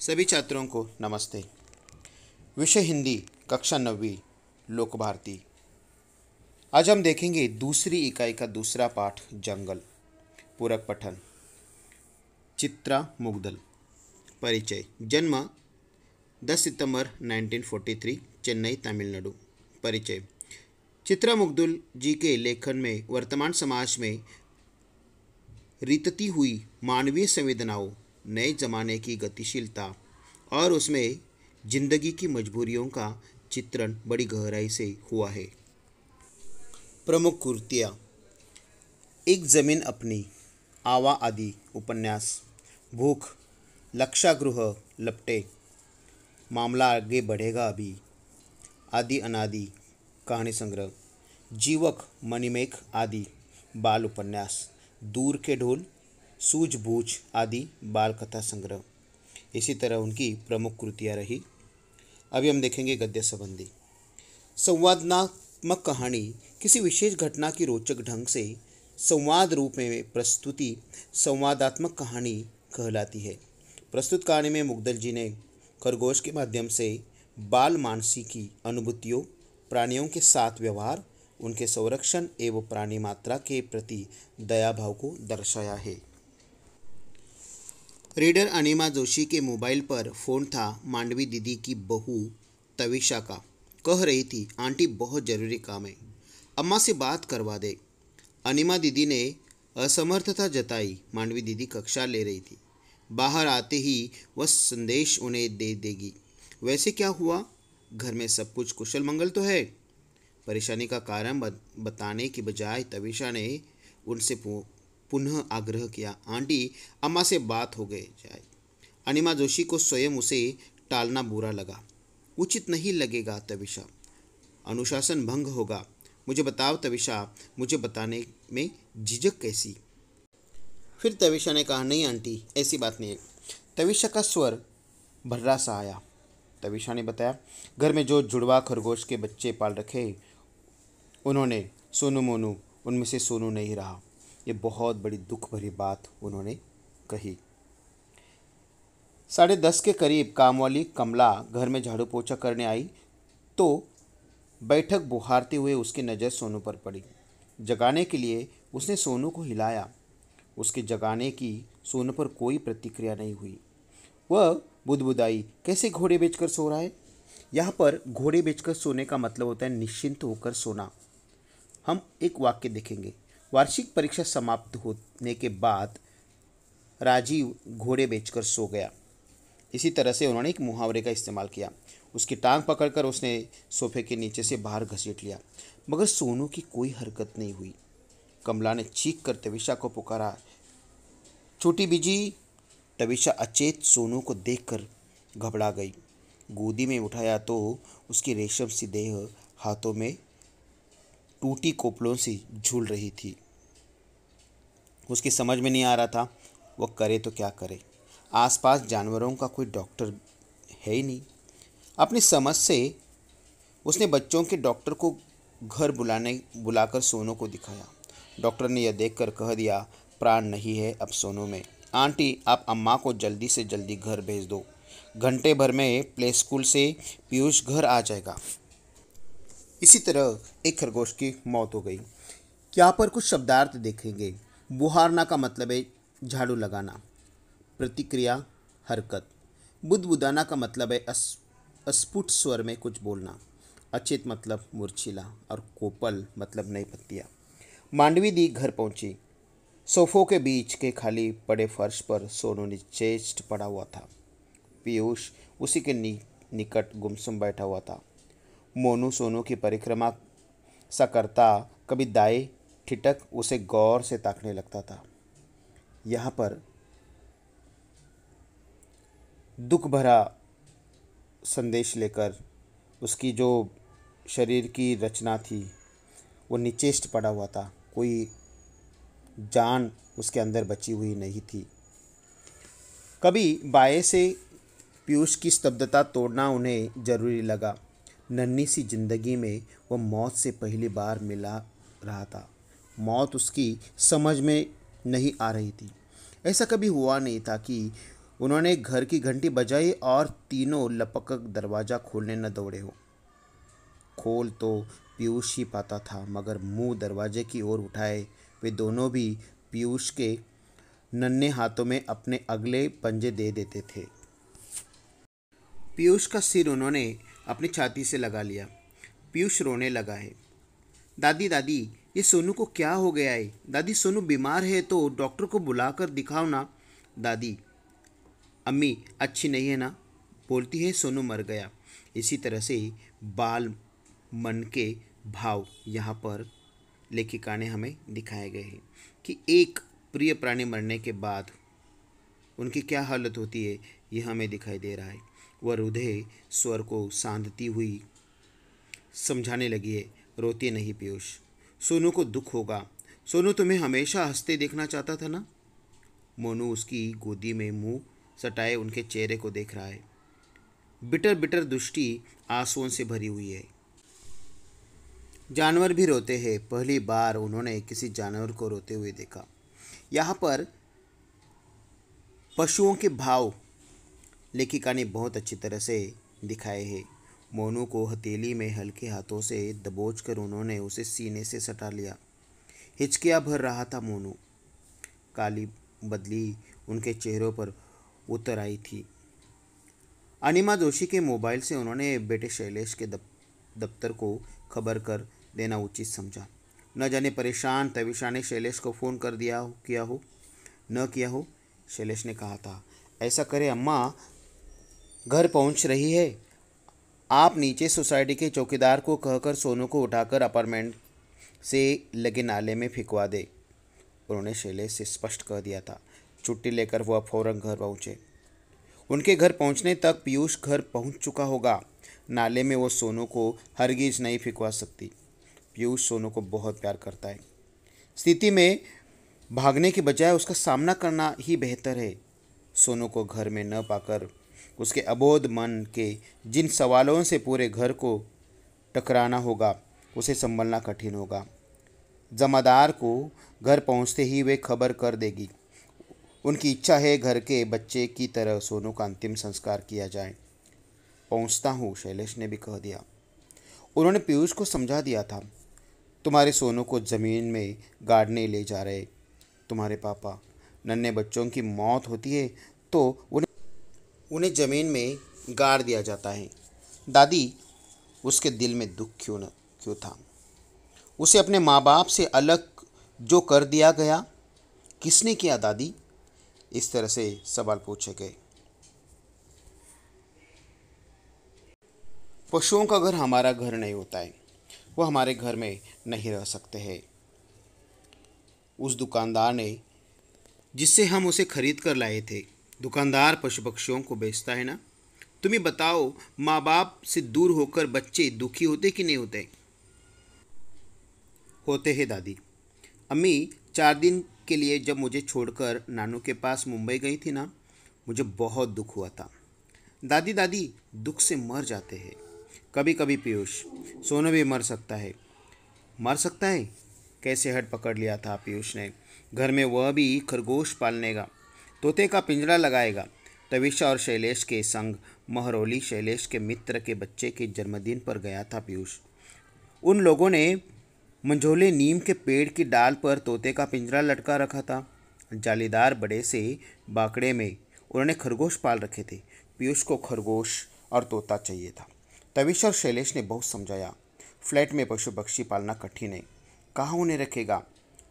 सभी छात्रों को नमस्ते। विषय हिंदी, कक्षा 9वीं, लोक भारती। आज हम देखेंगे दूसरी इकाई का दूसरा पाठ जंगल। पूरक पठन। चित्रा मुग्दल। परिचय। जन्म 10 सितंबर 1943, चेन्नई, तमिलनाडु। परिचय। चित्रा मुग्दल जी के लेखन में वर्तमान समाज में रितती हुई मानवीय संवेदनाओं, नए जमाने की गतिशीलता और उसमें जिंदगी की मजबूरियों का चित्रण बड़ी गहराई से हुआ है। प्रमुख कृतियाँ: एक जमीन अपनी, आवा आदि उपन्यास, भूख, लक्षागृह लपटे, मामला आगे बढ़ेगा अभी, आदि अनादि कहानी संग्रह, जीवक मणिमेघ आदि बाल उपन्यास, दूर के ढोल, सूझबूझ आदि बाल कथा संग्रह। इसी तरह उनकी प्रमुख कृतियाँ रही। अभी हम देखेंगे गद्य संबंधी। संवादात्मक कहानी किसी विशेष घटना की रोचक ढंग से संवाद रूप में प्रस्तुति संवादात्मक कहानी कहलाती है। प्रस्तुत कहानी में मुग्दल जी ने खरगोश के माध्यम से बाल मानसिकी अनुभूतियों, प्राणियों के साथ व्यवहार, उनके संरक्षण एवं प्राणी मात्रा के प्रति दया भाव को दर्शाया है। रीडर अनिमा जोशी के मोबाइल पर फ़ोन था मांडवी दीदी की बहू तविशा का। कह रही थी, आंटी बहुत ज़रूरी काम है, अम्मा से बात करवा दे। अनिमा दीदी ने असमर्थता जताई। मांडवी दीदी कक्षा ले रही थी। बाहर आते ही वह संदेश उन्हें दे देगी। वैसे क्या हुआ? घर में सब कुछ कुशल मंगल तो है? परेशानी का कारण बताने की बजाय तविशा ने उनसे पुनः आग्रह किया, आंटी, अम्मा से बात हो गई जाए। अनिमा जोशी को स्वयं उसे टालना बुरा लगा। उचित नहीं लगेगा तविशा, अनुशासन भंग होगा। मुझे बताओ तविशा, मुझे बताने में झिझक कैसी? फिर तविशा ने कहा, नहीं आंटी, ऐसी बात नहीं है। तविशा का स्वर भर्रा सा आया। तविशा ने बताया, घर में जो जुड़वा खरगोश के बच्चे पाल रखे उन्होंने, सोनू मोनू उनमें से सोनू नहीं रहा। ये बहुत बड़ी दुख भरी बात उन्होंने कही। 10:30 के करीब कामवाली कमला घर में झाड़ू पोछा करने आई तो बैठक बुहारते हुए उसकी नज़र सोनू पर पड़ी। जगाने के लिए उसने सोनू को हिलाया। उसके जगाने की सोनू पर कोई प्रतिक्रिया नहीं हुई। वह बुदबुदाई, कैसे घोड़े बेचकर सो रहा है? यहाँ पर घोड़े बेचकर सोने का मतलब होता है निश्चिंत होकर सोना। हम एक वाक्य देखेंगे। वार्षिक परीक्षा समाप्त होने के बाद राजीव घोड़े बेचकर सो गया। इसी तरह से उन्होंने एक मुहावरे का इस्तेमाल किया। उसकी टांग पकड़कर उसने सोफे के नीचे से बाहर घसीट लिया, मगर सोनू की कोई हरकत नहीं हुई। कमला ने चीख कर तविशा को पुकारा, छोटी बीजी। तविशा अचेत सोनू को देखकर घबरा गई। गोदी में उठाया तो उसकी रेशम सी देह हाथों में टूटी कोपलों से झूल रही थी। उसकी समझ में नहीं आ रहा था वह करे तो क्या करे। आसपास जानवरों का कोई डॉक्टर है ही नहीं। अपनी समझ से उसने बच्चों के डॉक्टर को घर बुलाकर सोनू को दिखाया। डॉक्टर ने यह देखकर कह दिया, प्राण नहीं है अब सोनू में। आंटी, आप अम्मा को जल्दी से जल्दी घर भेज दो। घंटे भर में प्ले स्कूल से पीयूष घर आ जाएगा। इसी तरह एक खरगोश की मौत हो गई। यहाँ पर कुछ शब्दार्थ देखेंगे। बुहारना का मतलब है झाड़ू लगाना, प्रतिक्रिया हरकत। बुदबुदाना का मतलब है अस्फुट स्वर में कुछ बोलना, अचेत मतलब मूर्छिला, और कोपल मतलब नई पत्तियाँ। मांडवी दी घर पहुंची। सोफों के बीच के खाली पड़े फर्श पर सोनू निचेष्ट पड़ा हुआ था। पीयूष उसी के निकट गुमसुम बैठा हुआ था। मोनू सोनू की परिक्रमा सा करता कभी दाएं ठिठक उसे गौर से ताकने लगता था। यहाँ पर दुख भरा संदेश लेकर उसकी जो शरीर की रचना थी वो निचेष्ट पड़ा हुआ था। कोई जान उसके अंदर बची हुई नहीं थी। कभी बाएं से पीयूष की स्तब्धता तोड़ना उन्हें जरूरी लगा। नन्ही सी जिंदगी में वह मौत से पहली बार मिला रहा था। मौत उसकी समझ में नहीं आ रही थी। ऐसा कभी हुआ नहीं था कि उन्होंने घर की घंटी बजाई और तीनों लपक कर दरवाज़ा खोलने न दौड़े हो। खोल तो पीयूष ही पाता था, मगर मुंह दरवाजे की ओर उठाए वे दोनों भी पीयूष के नन्हे हाथों में अपने अगले पंजे दे देते थे। पीयूष का सिर उन्होंने अपनी छाती से लगा लिया। पीयूष रोने लगा है। दादी दादी, ये सोनू को क्या हो गया है? दादी, सोनू बीमार है तो डॉक्टर को बुलाकर दिखाओ ना। दादी, अम्मी अच्छी नहीं है ना, बोलती है सोनू मर गया। इसी तरह से बाल मन के भाव यहाँ पर लेखिका ने हमें दिखाए गए हैं कि एक प्रिय प्राणी मरने के बाद उनकी क्या हालत होती है, ये हमें दिखाई दे रहा है। वह रुधे स्वर को सांधती हुई समझाने लगी है, रोती नहीं पीयूष, सोनू को दुख होगा। सोनू तुम्हें हमेशा हंसते देखना चाहता था ना। मोनू उसकी गोदी में मुंह सटाए उनके चेहरे को देख रहा है। बिटर बिटर दृष्टि आंसुओं से भरी हुई है। जानवर भी रोते हैं। पहली बार उन्होंने किसी जानवर को रोते हुए देखा। यहाँ पर पशुओं के भाव लेखिका ने बहुत अच्छी तरह से दिखाए हैं। मोनू को हथेली में हल्के हाथों से दबोच कर उन्होंने उसे सीने से सटा लिया। हिचकियाँ भर रहा था मोनू। काली बदली उनके चेहरों पर उतर आई थी। अनिमा जोशी के मोबाइल से उन्होंने बेटे शैलेश के दफ्तर को खबर कर देना उचित समझा। न जाने परेशान तविशा ने शैलेश को फ़ोन कर दिया हो, किया हो। शैलेश ने कहा था, ऐसा करे अम्मा, घर पहुंच रही है, आप नीचे सोसाइटी के चौकीदार को कहकर सोनू को उठाकर अपार्टमेंट से लगे नाले में फेंकवा दे। उन्होंने शैलेश से स्पष्ट कह दिया था। छुट्टी लेकर वह फौरन घर पहुँचे। उनके घर पहुंचने तक पीयूष घर पहुंच चुका होगा। नाले में वो सोनू को हरगिज नहीं फेंकवा सकती। पीयूष सोनू को बहुत प्यार करता है। स्थिति में भागने के बजाय उसका सामना करना ही बेहतर है। सोनू को घर में न पाकर उसके अबोध मन के जिन सवालों से पूरे घर को टकराना होगा, उसे संभलना कठिन होगा। जमादार को घर पहुंचते ही वे खबर कर देगी। उनकी इच्छा है घर के बच्चे की तरह सोनू का अंतिम संस्कार किया जाए। पहुंचता हूँ, शैलेश ने भी कह दिया। उन्होंने पीयूष को समझा दिया था, तुम्हारे सोनू को ज़मीन में गाड़ने ले जा रहे तुम्हारे पापा। नन्हे बच्चों की मौत होती है तो उन्हें ज़मीन में गाड़ दिया जाता है। दादी, उसके दिल में दुख क्यों था? उसे अपने माँ बाप से अलग जो कर दिया गया, किसने किया दादी? इस तरह से सवाल पूछे गए। पशुओं का घर हमारा घर नहीं होता है, वो हमारे घर में नहीं रह सकते हैं। उस दुकानदार ने जिससे हम उसे खरीद कर लाए थे, दुकानदार पशु पक्षियों को बेचता है ना। तुम ही बताओ, माँ बाप से दूर होकर बच्चे दुखी होते कि नहीं होते? होते हैं दादी। अम्मी 4 दिन के लिए जब मुझे छोड़कर नानू के पास मुंबई गई थी ना, मुझे बहुत दुख हुआ था। दादी दादी, दुख से मर जाते हैं। कभी कभी पीयूष, सोनू भी मर सकता है। मर सकता है? कैसे हट पकड़ लिया था पीयूष ने। घर में वह भी खरगोश पालनेगा, तोते का पिंजरा लगाएगा। तविशा और शैलेश के संग महरौली शैलेश के मित्र के बच्चे के जन्मदिन पर गया था पीयूष। उन लोगों ने मंझोले नीम के पेड़ की डाल पर तोते का पिंजरा लटका रखा था। जालीदार बड़े से बाकड़े में उन्होंने खरगोश पाल रखे थे। पीयूष को खरगोश और तोता चाहिए था। तविशा और शैलेश ने बहुत समझाया, फ्लैट में पशु पक्षी पालना कठिन है, कहाँ उन्हें रखेगा?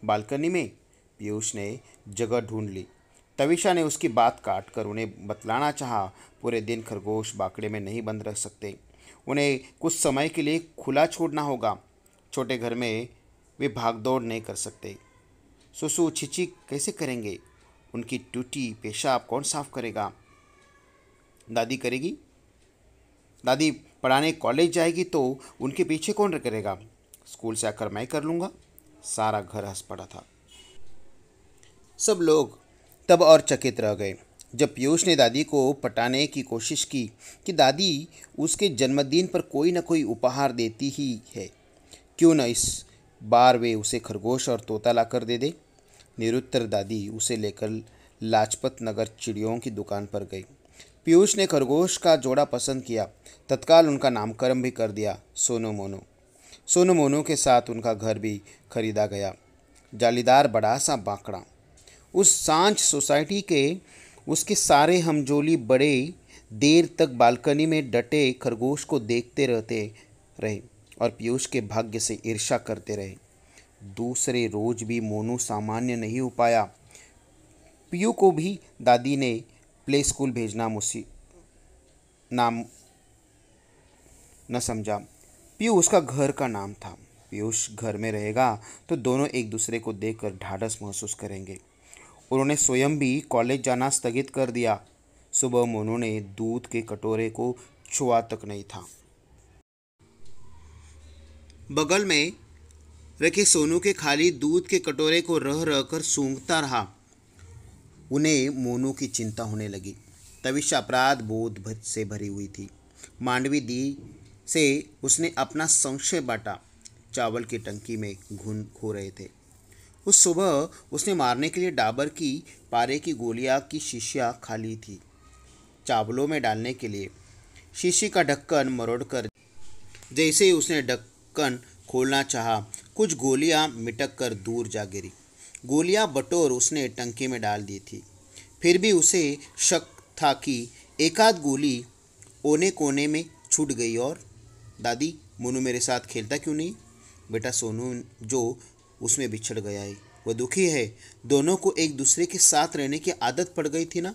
बालकनी में? पीयूष ने जगह ढूंढ ली। तविशा ने उसकी बात काट कर उन्हें बतलाना चाहा, पूरे दिन खरगोश बाकड़े में नहीं बंद रख सकते, उन्हें कुछ समय के लिए खुला छोड़ना होगा। छोटे घर में वे भागदौड़ नहीं कर सकते। सुसु छिची कैसे करेंगे? उनकी टूटी पेशाब कौन साफ करेगा? दादी करेगी। दादी पढ़ाने कॉलेज जाएगी तो उनके पीछे कौन करेगा? स्कूल से आकर मैं कर लूँगा। सारा घर हंस पड़ा था। सब लोग तब और चकित रह गए जब पीयूष ने दादी को पटाने की कोशिश की कि दादी उसके जन्मदिन पर कोई न कोई उपहार देती ही है, क्यों न इस बार वे उसे खरगोश और तोता लाकर दे दे। निरुत्तर दादी उसे लेकर लाजपत नगर चिड़ियों की दुकान पर गई। पीयूष ने खरगोश का जोड़ा पसंद किया। तत्काल उनका नामकरण भी कर दिया, सोनू मोनू। सोनू मोनू के साथ उनका घर भी खरीदा गया, जालीदार बड़ा सा बांकड़ा। उस सांझ सोसाइटी के उसके सारे हमजोली बड़े देर तक बालकनी में डटे खरगोश को देखते रहते रहे और पीयूष के भाग्य से ईर्ष्या करते रहे। दूसरे रोज भी मोनू सामान्य नहीं हो पाया। पीयू को भी दादी ने प्ले स्कूल भेजना नाम न समझा। पीयू उसका घर का नाम था। पीयूष घर में रहेगा तो दोनों एक दूसरे को देखकर ढाढ़स महसूस करेंगे। उन्होंने स्वयं भी कॉलेज जाना स्थगित कर दिया। सुबह मोनू ने दूध के कटोरे को छुआ तक नहीं था। बगल में रखे सोनू के खाली दूध के कटोरे को रह रह कर सूंघता रहा। उन्हें मोनू की चिंता होने लगी। तविश अपराध बोध से भरी हुई थी। मांडवी दी से उसने अपना संशय बांटा। चावल की टंकी में घुन खो रहे थे। उस सुबह उसने मारने के लिए डाबर की पारे की गोलियां की शीशियां खाली थी। चावलों में डालने के लिए शीशी का ढक्कन मरोड़कर जैसे ही उसने ढक्कन खोलना चाहा, कुछ गोलियां मिटक कर दूर जा गिरी। गोलियां बटोर उसने टंकी में डाल दी थी। फिर भी उसे शक था कि एकाध गोली ओने कोने में छूट गई। और दादी, मोनू मेरे साथ खेलता क्यों नहीं? बेटा सोनू जो उसमें बिछड़ गया है, वह दुखी है। दोनों को एक दूसरे के साथ रहने की आदत पड़ गई थी ना।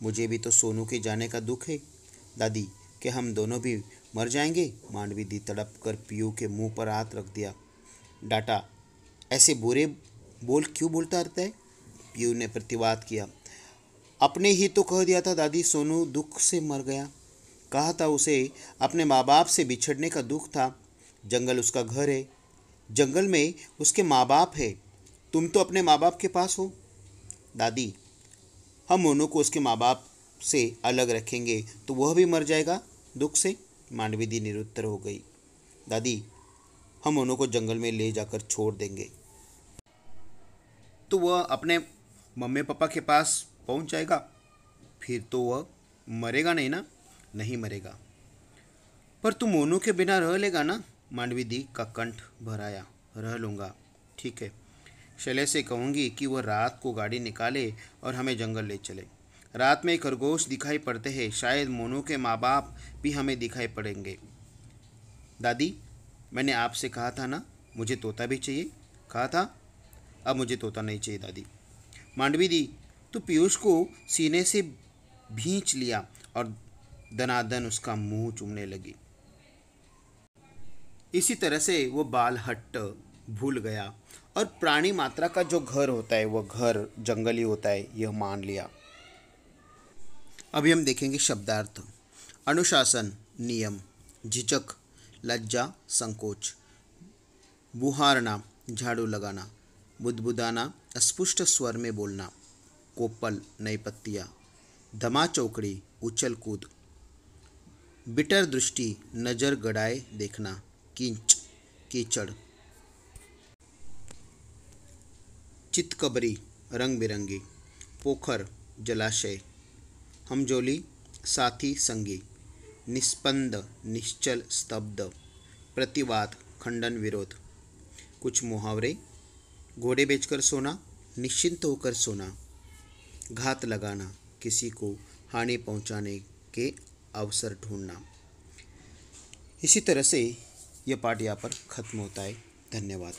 मुझे भी तो सोनू के जाने का दुख है दादी, कि हम दोनों भी मर जाएंगे। मांडवी दी तड़प कर पीयू के मुंह पर हाथ रख दिया। डांटा, ऐसे बुरे बोल क्यों बोलता रहता है? पीयू ने प्रतिवाद किया। अपने ही तो कह दिया था दादी, सोनू दुख से मर गया। कहा था उसे अपने माँ बाप से बिछड़ने का दुख था। जंगल उसका घर है, जंगल में उसके माँ बाप है। तुम तो अपने माँ बाप के पास हो। दादी, हम मोनू को उसके माँ बाप से अलग रखेंगे तो वह भी मर जाएगा दुख से। मांडवी दी निरुत्तर हो गई। दादी, हम मोनू को जंगल में ले जाकर छोड़ देंगे तो वह अपने मम्मी पापा के पास पहुंच जाएगा। फिर तो वह मरेगा नहीं ना? नहीं मरेगा। पर तू मोनू के बिना रह लेगा ना? मांडवी दी का कंठ भराया। रह लूँगा, ठीक है। शैलेश से कहूँगी कि वह रात को गाड़ी निकाले और हमें जंगल ले चले। रात में खरगोश दिखाई पड़ते हैं, शायद मोनू के माँ बाप भी हमें दिखाई पड़ेंगे। दादी, मैंने आपसे कहा था ना मुझे तोता भी चाहिए, कहा था। अब मुझे तोता नहीं चाहिए दादी। मांडवी दी तो पीयूष को सीने से भींच लिया और दनादन उसका मुंह चूमने लगी। इसी तरह से वो बाल हट्ट भूल गया और प्राणी मात्रा का जो घर होता है वह घर जंगली होता है, यह मान लिया। अभी हम देखेंगे शब्दार्थ। अनुशासन, नियम। झिझक, लज्जा, संकोच। बुहारना, झाड़ू लगाना। बुदबुदाना, अस्पष्ट स्वर में बोलना। कोपल, नई पत्तियाँ। धमा चौकड़ी, उछल कूद। बिटर दृष्टि, नज़र गड़ाए देखना। कींच, कीचड़। चितकबरी, रंग बिरंगी। पोखर, जलाशय। हमजोली, साथी, संगी। निस्पंद, निश्चल, स्तब्ध। प्रतिवाद, खंडन, विरोध। कुछ मुहावरे। घोड़े बेचकर सोना, निश्चिंत होकर सोना। घात लगाना, किसी को हानि पहुंचाने के अवसर ढूंढना। इसी तरह से यह पाठ यहाँ पर खत्म होता है। धन्यवाद।